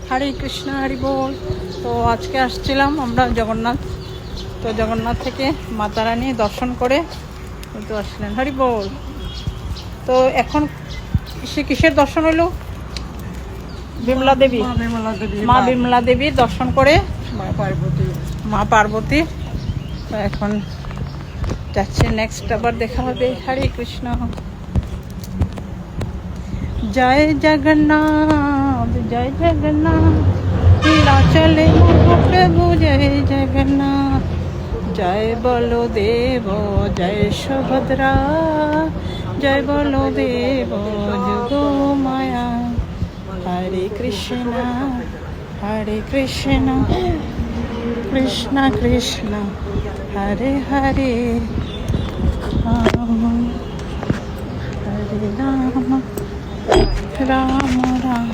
হরে কৃষ্ণ হরি বল। তো আজকে আসছিলাম আমরা জগন্নাথ, তো জগন্নাথ থেকে মাতা রানী দর্শন করে কিন্তু আসলেন হরি বল। তো এখন সে কিসের দর্শন হলো? বিমলা দেবী, মা বিমলা দেবীর দর্শন করে মা পার্বতী। তো এখন যাচ্ছে, নেক্সট আবার দেখা হবে। হরে কৃষ্ণ। জয় জগন্নাথ জয় জগন্নাথ, চলে প্রভু জয় জগন্নাথ। জয় বলদেব জয় সুভদ্রা, জয় বলদেব যোগ মায়া। হরে কৃষ্ণ কৃষ্ণ কৃষ্ণ হরে হরে, রাম হরে রাম রাম রাম